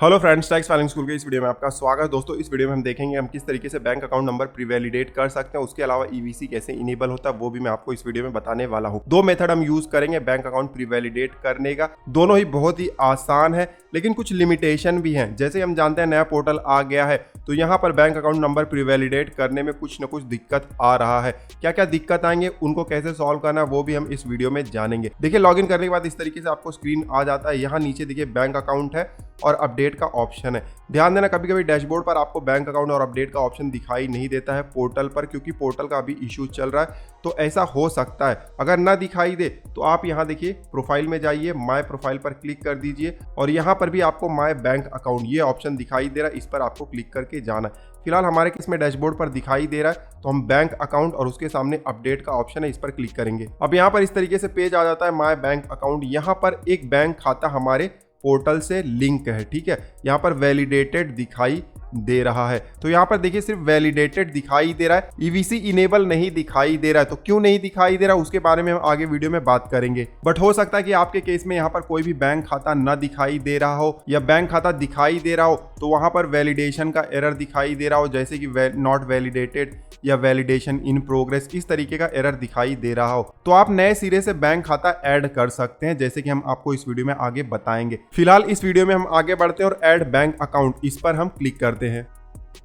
Hello friends, tax filing school के इस video में आपका स्वागत है। दोस्तों, इस वीडियो में हम देखेंगे हम किस तरीके से बैंक अकाउंट नंबर प्रीवैलिडेट कर सकते हैं। उसके अलावा ईवीसी कैसे इनेबल होता है वो भी मैं आपको इस वीडियो में बताने वाला हूं। दो मेथड हम यूज करेंगे बैंक अकाउंट प्रीवैलिडेट करने का। दोनों ही बहुत ही आसान है, लेकिन कुछ लिमिटेशन भी हैं। जैसे हम जानते हैं नया पोर्टल आ गया है, तो यहाँ पर बैंक अकाउंट नंबर प्रीवैलिडेट करने में कुछ न कुछ दिक्कत आ रहा है। क्या क्या दिक्कत आएंगे, उनको कैसे सॉल्व करना है वो भी हम इस वीडियो में जानेंगे। देखिए, लॉगिन करने के बाद इस तरीके से आपको स्क्रीन आ जाता है। यहाँ नीचे देखिए बैंक अकाउंट है और अपडेट का ऑप्शन है। ध्यान देना, कभी कभी डैशबोर्ड पर आपको बैंक अकाउंट और अपडेट का ऑप्शन दिखाई नहीं देता है पोर्टल पर, क्योंकि पोर्टल का अभी इशू चल रहा है। तो ऐसा हो सकता है। अगर ना दिखाई दे तो आप यहाँ देखिए प्रोफाइल में जाइए, माय प्रोफाइल पर क्लिक कर दीजिए और यहाँ पर भी आपको माय बैंक अकाउंट ये ऑप्शन दिखाई दे रहा है। इस पर आपको क्लिक करके जाना है। फिलहाल हमारे केस में डैशबोर्ड पर दिखाई दे रहा है, तो हम बैंक अकाउंट और उसके सामने अपडेट का ऑप्शन है, इस पर क्लिक करेंगे। अब यहाँ पर इस तरीके से पेज आ जाता है माय बैंक अकाउंट। यहाँ पर एक बैंक खाता हमारे पोर्टल से लिंक है, ठीक है। यहाँ पर वैलिडेटेड दिखाई दे रहा है, तो यहाँ पर देखिए सिर्फ वैलिडेटेड दिखाई दे रहा है, ईवीसी इनेबल नहीं दिखाई दे रहा है। तो क्यों नहीं दिखाई दे रहा है उसके बारे में हम आगे वीडियो में बात करेंगे। बट हो सकता है कि आपके केस में यहाँ पर कोई भी बैंक खाता ना दिखाई दे रहा हो, या बैंक खाता दिखाई दे रहा हो तो वहां पर वैलिडेशन का एरर दिखाई दे रहा हो, जैसे कि नॉट वैलिडेटेड या वैलिडेशन इन प्रोग्रेस, इस तरीके का एरर दिखाई दे रहा हो। तो आप नए सिरे से बैंक खाता ऐड कर सकते हैं, जैसे कि हम आपको इस वीडियो में आगे बताएंगे। फिलहाल इस वीडियो में हम आगे बढ़ते हैं और ऐड बैंक अकाउंट, इस पर हम क्लिक करते हैं।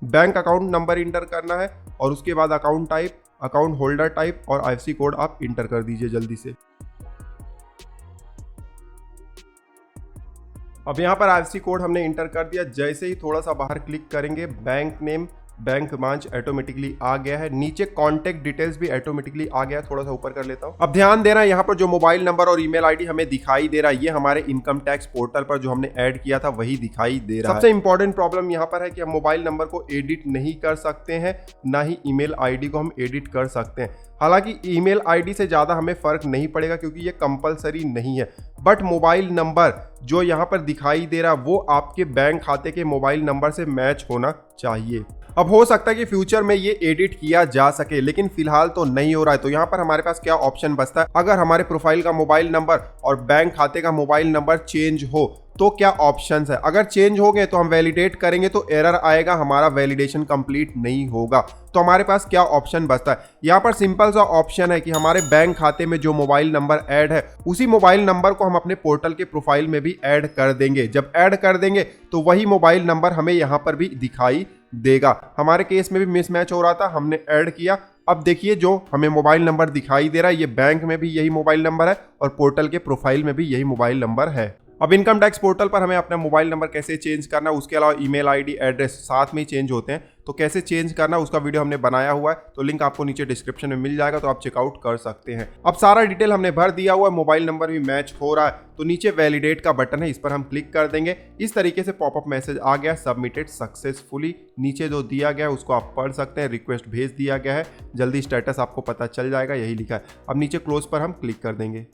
बैंक अकाउंट नंबर इंटर करना है और उसके बाद account type, account holder type और आईएफएससी कोड आप इंटर कर दीजिए जल्दी से। अब यहाँ पर आईएफएससी कोड हमने इंटर कर दिया। जैसे ही थोड़ा सा बाहर क्लिक करेंगे, bank name, bank branch automatically आ गया है। नीचे कॉन्टेक्ट डिटेल्स भी ऑटोमेटिकली आ गया है। थोड़ा सा ऊपर कर लेता हूं। अब ध्यान देना, यहाँ पर जो मोबाइल नंबर और ईमेल आईडी हमें दिखाई दे रहा है, ये हमारे इनकम टैक्स पोर्टल पर जो हमने ऐड किया था वही दिखाई दे रहा है। सबसे इंपॉर्टेंट प्रॉब्लम यहाँ पर है कि हम मोबाइल नंबर को एडिट नहीं कर सकते हैं, ना ही ईमेल आईडी को हम एडिट कर सकते हैं। हालांकि ईमेल आईडी से ज़्यादा हमें फ़र्क नहीं पड़ेगा, क्योंकि ये कंपलसरी नहीं है। बट मोबाइल नंबर जो यहाँ पर दिखाई दे रहा है वो आपके बैंक खाते के मोबाइल नंबर से मैच होना चाहिए। अब हो सकता है कि फ्यूचर में ये एडिट किया जा सके, लेकिन फिलहाल तो नहीं हो रहा है। तो यहाँ पर हमारे पास क्या ऑप्शन बचता है, अगर हमारे प्रोफाइल का मोबाइल नंबर और बैंक खाते का मोबाइल नंबर चेंज हो तो क्या ऑप्शंस है। अगर चेंज हो गए तो हम वैलिडेट करेंगे तो एरर आएगा, हमारा वैलिडेशन कंप्लीट नहीं होगा। तो हमारे पास क्या ऑप्शन बचता है, यहाँ पर सिंपल सा ऑप्शन है कि हमारे बैंक खाते में जो मोबाइल नंबर ऐड है उसी मोबाइल नंबर को हम अपने पोर्टल के प्रोफाइल में भी ऐड कर देंगे। जब ऐड कर देंगे तो वही मोबाइल नंबर हमें यहाँ पर भी दिखाई देगा। हमारे केस में भी मिसमैच हो रहा था, हमने ऐड किया। अब देखिए जो हमें मोबाइल नंबर दिखाई दे रहा है, ये बैंक में भी यही मोबाइल नंबर है और पोर्टल के प्रोफाइल में भी यही मोबाइल नंबर है। अब इनकम टैक्स पोर्टल पर हमें अपना मोबाइल नंबर कैसे चेंज करना, उसके अलावा ईमेल आईडी, एड्रेस साथ में ही चेंज होते हैं, तो कैसे चेंज करना उसका वीडियो हमने बनाया हुआ है। तो लिंक आपको नीचे डिस्क्रिप्शन में मिल जाएगा, तो आप चेकआउट कर सकते हैं। अब सारा डिटेल हमने भर दिया हुआ है, मोबाइल नंबर भी मैच हो रहा है, तो नीचे वैलिडेट का बटन है, इस पर हम क्लिक कर देंगे। इस तरीके से पॉपअप मैसेज आ गया, सबमिटेड सक्सेसफुली। नीचे जो दिया गया है उसको आप पढ़ सकते हैं, रिक्वेस्ट भेज दिया गया है, जल्दी स्टेटस आपको पता चल जाएगा, यही लिखा है। अब नीचे क्लोज पर हम क्लिक कर देंगे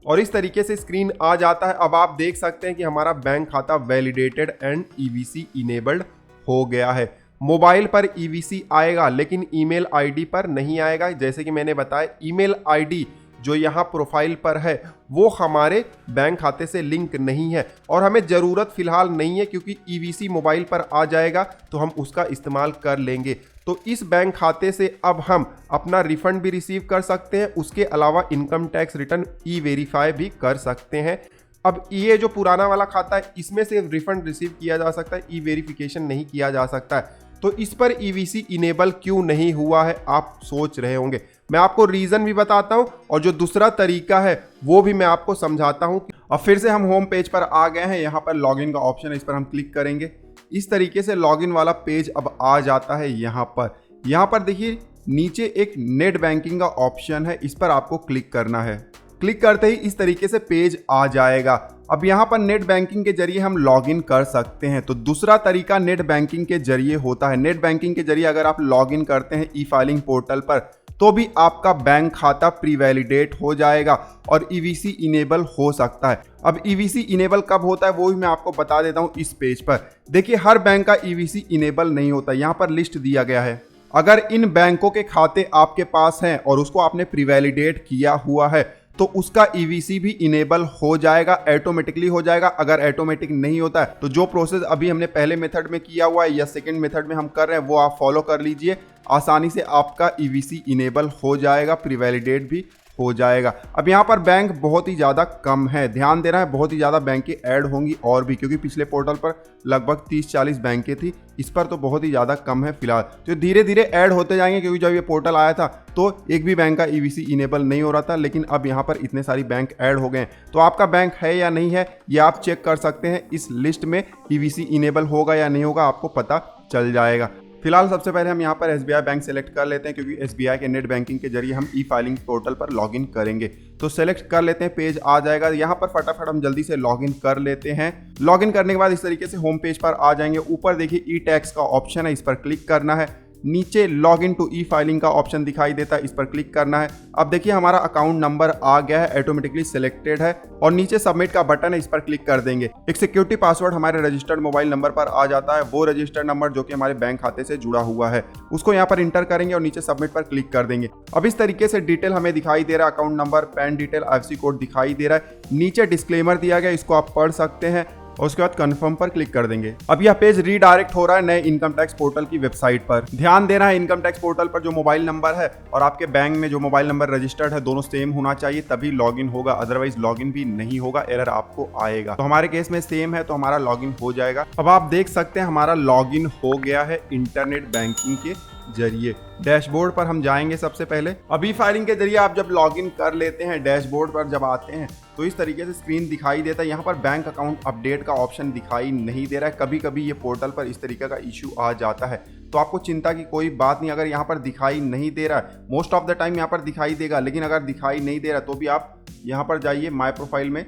और इस तरीके से स्क्रीन आ जाता है। अब आप देख सकते हैं कि हमारा बैंक खाता वैलिडेटेड एंड ईवीसी इनेबल्ड हो गया है। मोबाइल पर ईवीसी आएगा लेकिन ईमेल आईडी पर नहीं आएगा। जैसे कि मैंने बताया, ईमेल आईडी जो यहाँ प्रोफाइल पर है वो हमारे बैंक खाते से लिंक नहीं है और हमें ज़रूरत फिलहाल नहीं है, क्योंकि ईवीसी मोबाइल पर आ जाएगा तो हम उसका इस्तेमाल कर लेंगे। तो इस बैंक खाते से अब हम अपना रिफंड भी रिसीव कर सकते हैं, उसके अलावा इनकम टैक्स रिटर्न ई वेरीफाई भी कर सकते हैं। अब ये जो पुराना वाला खाता है इसमें से रिफंड रिसीव किया जा सकता है, ई वेरिफिकेशन नहीं किया जा सकता है। तो इस पर ईवीसी इनेबल क्यों नहीं हुआ है आप सोच रहे होंगे। मैं आपको रीज़न भी बताता हूं और जो दूसरा तरीका है वो भी मैं आपको समझाता हूं। अब फिर से हम होम पेज पर आ गए हैं, यहाँ पर लॉगिन का ऑप्शन है, इस पर हम क्लिक करेंगे। इस तरीके से लॉगिन वाला पेज अब आ जाता है। यहाँ पर देखिए नीचे एक नेट बैंकिंग का ऑप्शन है, इस पर आपको क्लिक करना है। क्लिक करते ही इस तरीके से पेज आ जाएगा। अब यहाँ पर नेट बैंकिंग के जरिए हम लॉगिन कर सकते हैं। तो दूसरा तरीका नेट बैंकिंग के जरिए होता है। नेट बैंकिंग के जरिए अगर आप लॉगिन करते हैं ई फाइलिंग पोर्टल पर तो भी आपका बैंक खाता प्री वैलिडेट हो जाएगा और ईवीसी इनेबल हो सकता है। अब ईवीसी इनेबल कब होता है वो भी मैं आपको बता देता हूँ इस पेज पर। देखिए, हर बैंक का ईवीसी इनेबल नहीं होता, यहाँ पर लिस्ट दिया गया है। अगर इन बैंकों के खाते आपके पास हैं और उसको आपने प्री वैलिडेट किया हुआ है तो उसका ईवीसी भी इनेबल हो जाएगा, ऑटोमेटिकली हो जाएगा। अगर ऑटोमेटिक नहीं होता है तो जो प्रोसेस अभी हमने पहले मेथड में किया हुआ है या सेकंड मेथड में हम कर रहे हैं वो आप फॉलो कर लीजिए, आसानी से आपका ईवीसी इनेबल हो जाएगा, प्रीवैलिडेट भी हो जाएगा। अब यहाँ पर बैंक बहुत ही ज़्यादा कम है, ध्यान देना है, बहुत ही ज़्यादा बैंकें ऐड होंगी और भी, क्योंकि पिछले पोर्टल पर लगभग 30-40 बैंकें थी, इस पर तो बहुत ही ज़्यादा कम है फिलहाल। तो धीरे धीरे ऐड होते जाएंगे, क्योंकि जब ये पोर्टल आया था तो एक भी बैंक का ईवीसी इनेबल नहीं हो रहा था, लेकिन अब यहाँ पर इतने सारी बैंक ऐड हो गए हैं। तो आपका बैंक है या नहीं है ये आप चेक कर सकते हैं, इस लिस्ट में ईवीसी इनेबल होगा या नहीं होगा आपको पता चल जाएगा। फिलहाल सबसे पहले हम यहाँ पर एसबीआई बैंक सेलेक्ट कर लेते हैं, क्योंकि एसबीआई के नेट बैंकिंग के जरिए हम ई फाइलिंग पोर्टल पर लॉगिन करेंगे। तो सेलेक्ट कर लेते हैं, पेज आ जाएगा। यहाँ पर फटाफट हम जल्दी से लॉगिन कर लेते हैं। लॉगिन करने के बाद इस तरीके से होम पेज पर आ जाएंगे। ऊपर देखिए ई टैक्स का ऑप्शन है, इस पर क्लिक करना है। नीचे log in to e filing का ऑप्शन दिखाई देता है, इस पर क्लिक करना है। अब देखिए हमारा अकाउंट नंबर आ गया है, ऑटोमेटिकली सिलेक्टेड है, और नीचे सबमिट का बटन है, इस पर क्लिक कर देंगे। एक सिक्योरिटी पासवर्ड हमारे रजिस्टर्ड मोबाइल नंबर पर आ जाता है, वो रजिस्टर्ड नंबर जो कि हमारे बैंक खाते से जुड़ा हुआ है, उसको यहाँ पर इंटर करेंगे और नीचे सबमिट पर क्लिक कर देंगे। अब इस तरीके से डिटेल हमें दिखाई दे रहा है, account number, pan detail, IFSC code दिखाई दे रहा है। नीचे डिस्क्लेमर दिया गया, इसको आप पढ़ सकते हैं और उसके बाद कंफर्म पर क्लिक कर देंगे। अब यह पेज रीडायरेक्ट हो रहा है नए इनकम टैक्स पोर्टल की वेबसाइट पर। ध्यान देना है, इनकम टैक्स पोर्टल पर जो मोबाइल नंबर है और आपके बैंक में जो मोबाइल नंबर रजिस्टर्ड है दोनों सेम होना चाहिए, तभी लॉगिन होगा, अदरवाइज लॉगिन भी नहीं होगा, एरर आपको आएगा। तो हमारे केस में सेम है तो हमारा लॉगिन हो जाएगा। अब आप देख सकते हैं हमारा लॉगिन हो गया है इंटरनेट बैंकिंग के जरिए। डैशबोर्ड पर हम जाएंगे सबसे पहले। अभी फाइलिंग के जरिए आप जब लॉगिन कर लेते हैं, डैशबोर्ड पर जब आते हैं तो इस तरीके से स्क्रीन दिखाई देता है। यहाँ पर बैंक अकाउंट अपडेट का ऑप्शन दिखाई नहीं दे रहा है। कभी कभी ये पोर्टल पर इस तरीके का इश्यू आ जाता है, तो आपको चिंता की कोई बात नहीं। अगर यहाँ पर दिखाई नहीं दे रहा है, मोस्ट ऑफ द टाइम यहाँ पर दिखाई देगा, लेकिन अगर दिखाई नहीं दे रहा तो भी आप यहाँ पर जाइए माई प्रोफाइल में,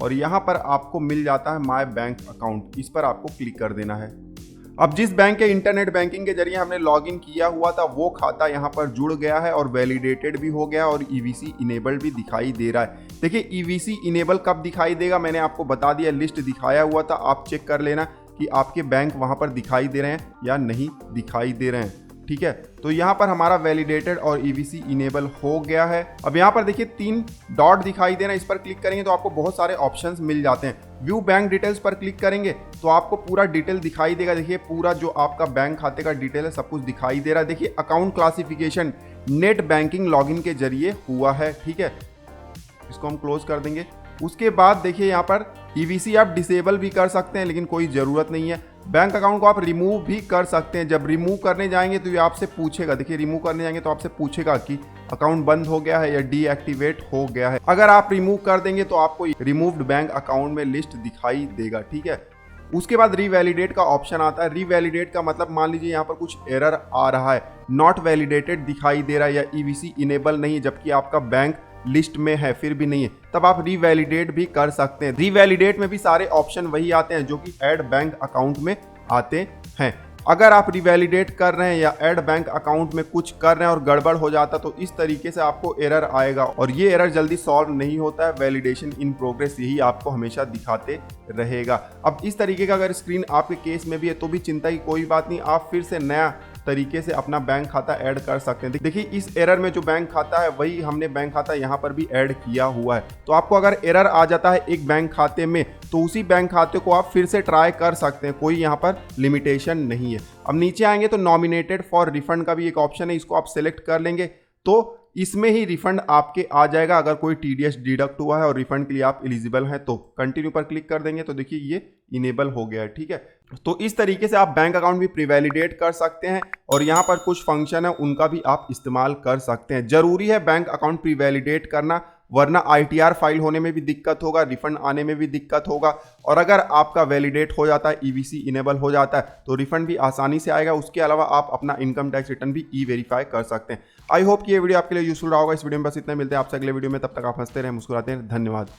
और यहाँ पर आपको मिल जाता है माई बैंक अकाउंट, इस पर आपको क्लिक कर देना है। अब जिस बैंक के इंटरनेट बैंकिंग के जरिए हमने लॉगिन किया हुआ था वो खाता यहाँ पर जुड़ गया है और वैलिडेटेड भी हो गया और ईवीसी इनेबल्ड भी दिखाई दे रहा है। देखिए ईवीसी इनेबल कब दिखाई देगा मैंने आपको बता दिया, लिस्ट दिखाया हुआ था, आप चेक कर लेना कि आपके बैंक वहाँ पर दिखाई दे रहे हैं या नहीं दिखाई दे रहे हैं। ठीक है, तो यहाँ पर हमारा वैलिडेटेड और ईवीसी इनेबल हो गया है। अब यहाँ पर देखिए 3 डॉट दिखाई दे रहा है, इस पर क्लिक करेंगे तो आपको बहुत सारे ऑप्शंस मिल जाते हैं। व्यू बैंक डिटेल्स पर क्लिक करेंगे तो आपको पूरा डिटेल दिखाई देगा। देखिए पूरा जो आपका बैंक खाते का डिटेल है सब कुछ दिखाई दे रहा है। देखिए account classification net banking login के जरिए हुआ है। ठीक है, इसको हम क्लोज कर देंगे। उसके बाद देखिए यहाँ पर ईवीसी आप डिसेबल भी कर सकते हैं, लेकिन कोई ज़रूरत नहीं है। बैंक अकाउंट को आप रिमूव भी कर सकते हैं। जब रिमूव करने जाएंगे तो ये आपसे पूछेगा, देखिए रिमूव करने जाएंगे तो आपसे पूछेगा कि अकाउंट बंद हो गया है या डीएक्टिवेट हो गया है। अगर आप रिमूव कर देंगे तो आपको रिमूव्ड बैंक अकाउंट में लिस्ट दिखाई देगा। ठीक है, उसके बाद रीवैलिडेट का ऑप्शन आता है। रीवैलिडेट का मतलब मान लीजिए यहाँ पर कुछ एरर आ रहा है, नॉट वैलिडेटेड दिखाई दे रहा है या ईवीसी इनेबल नहीं है, जबकि आपका बैंक लिस्ट में है फिर भी नहीं है, तब आप रीवैलिडेट भी कर सकते हैं। रीवैलिडेट में भी सारे ऑप्शन वही आते हैं जो कि ऐड बैंक अकाउंट में आते हैं। अगर आप रिवैलिडेट कर रहे हैं या ऐड बैंक अकाउंट में कुछ कर रहे हैं और गड़बड़ हो जाता तो इस तरीके से आपको एरर आएगा और ये एरर जल्दी सॉल्व नहीं होता है। वैलिडेशन इन प्रोग्रेस यही आपको हमेशा दिखाते रहेगा। अब इस तरीके का अगर स्क्रीन आपके केस में भी है तो भी चिंता की कोई बात नहीं, आप फिर से नया तरीके से अपना बैंक खाता ऐड कर सकते हैं। देखिए इस एरर में जो बैंक खाता है वही हमने बैंक खाता यहाँ पर भी ऐड किया हुआ है। तो आपको अगर एरर आ जाता है एक बैंक खाते में तो उसी बैंक खाते को आप फिर से ट्राई कर सकते हैं, कोई यहाँ पर लिमिटेशन नहीं है। अब नीचे आएंगे तो नॉमिनेटेड फॉर रिफंड का भी एक ऑप्शन है, इसको आप सेलेक्ट कर लेंगे तो इसमें ही रिफंड आपके आ जाएगा। अगर कोई टीडीएस डिडक्ट हुआ है और रिफंड के लिए आप एलिजिबल हैं तो कंटिन्यू पर क्लिक कर देंगे तो देखिए ये इनेबल हो गया है। ठीक है, तो इस तरीके से आप बैंक अकाउंट भी प्रीवैलिडेट कर सकते हैं और यहाँ पर कुछ फंक्शन है उनका भी आप इस्तेमाल कर सकते हैं। जरूरी है बैंक अकाउंट प्रीवैलिडेट करना, वरना आईटीआर फाइल होने में भी दिक्कत होगा, रिफंड आने में भी दिक्कत होगा। और अगर आपका वैलिडेट हो जाता है, ईवीसी इनेबल हो जाता है तो रिफंड भी आसानी से आएगा। उसके अलावा आप अपना इनकम टैक्स रिटर्न भी ई वेरीफाई कर सकते हैं। आई होप कि ये वीडियो आपके लिए यूजफुल रहा होगा। इस वीडियो में बस इतना, मिलते हैं आपसे अगले वीडियो में, तब तक आप हंसते रहें, मुस्कुराते रहें। धन्यवाद।